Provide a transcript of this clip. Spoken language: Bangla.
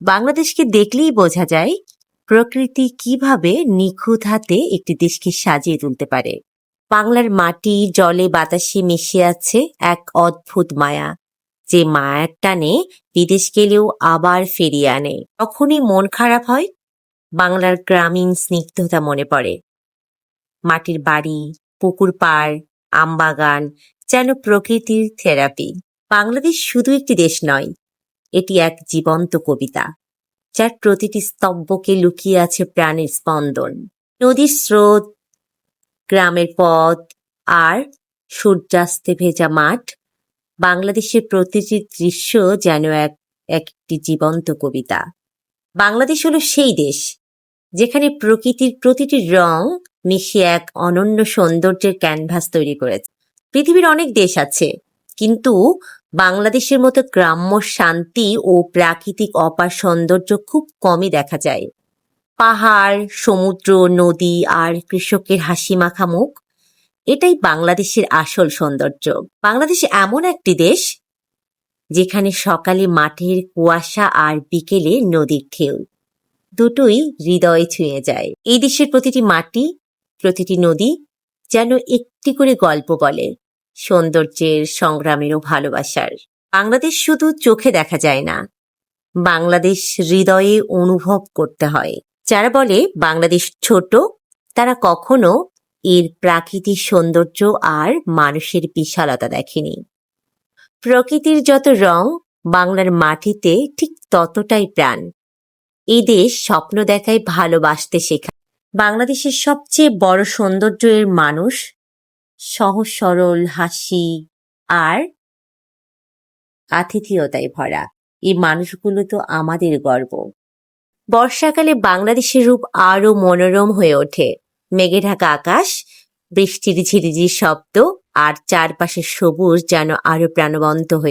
বাংলাদেশকে দেখলেই বোঝা যায় প্রকৃতি কিভাবে নিখুঁত হাতে একটি দেশকে সাজিয়ে তুলতে পারে। বাংলার মাটি জলে বাতাসে মিশে আছে এক অদ্ভুত মায়া, যে মায়ার টানে বিদেশ গেলেও আবার ফিরিয়ে আনে। তখনই মন খারাপ হয়, বাংলার গ্রামীণ স্নিগ্ধতা মনে পড়ে। মাটির বাড়ি, পুকুর পাড়, আমবাগান যেন প্রকৃতির থেরাপি। বাংলাদেশ শুধু একটি দেশ নয়, এটি এক জীবন্ত কবিতা, যার প্রতিটি স্তম্ভকে লুকিয়ে আছে প্রাণের স্পন্দন। নদীর স্রোত, গ্রামের পথ আর সূর্যাস্তে ভেজা মাঠ, বাংলাদেশের প্রতিটি দৃশ্য যেন একটি জীবন্ত কবিতা। বাংলাদেশ হলো সেই দেশ যেখানে প্রকৃতির প্রতিটি রং মিশিয়ে এক অনন্য সৌন্দর্যের ক্যানভাস তৈরি করেছে। পৃথিবীর অনেক দেশ আছে, কিন্তু বাংলাদেশের মতো গ্রাম্য শান্তি ও প্রাকৃতিক অপার সৌন্দর্য খুব কমই দেখা যায়। পাহাড়, সমুদ্র, নদী আর কৃষকের হাসি মাখা মুখ, এটাই বাংলাদেশের আসল সৌন্দর্য। বাংলাদেশ এমন একটি দেশ যেখানে সকালে মাঠের কুয়াশা আর বিকেলে নদীর ঢেউ, দুটোই হৃদয়ে ছুঁয়ে যায়। এই দেশের প্রতিটি মাটি, প্রতিটি নদী যেন একটি করে গল্প বলে, সৌন্দর্যের, সংগ্রামের ও ভালোবাসার। বাংলাদেশ শুধু চোখে দেখা যায় না, বাংলাদেশ হৃদয়ে অনুভব করতে হয়। যারা বলে বাংলাদেশ ছোট, তারা কখনো এর প্রাকৃতিক সৌন্দর্য আর মানুষের বিশালতা দেখেনি। প্রকৃতির যত রং, বাংলার মাটিতে ঠিক ততটাই প্রাণ। এই দেশ স্বপ্ন দেখায়, ভালোবাসতে শেখায়। বাংলাদেশের সবচেয়ে বড় সৌন্দর্য এর মানুষ, সহজ সরল হাসি আর আতিথেয়তায় ভরা। এই মানুষগুলো তো আমাদের গর্ব। বর্ষাকালে বাংলাদেশের রূপ আরো মনোরম হয়ে ওঠে। মেঘে ঢাকা আকাশ, বৃষ্টির ঝিরিঝিরি শব্দ আর চারপাশের সবুজ যেন আরো প্রাণবন্ত হয়ে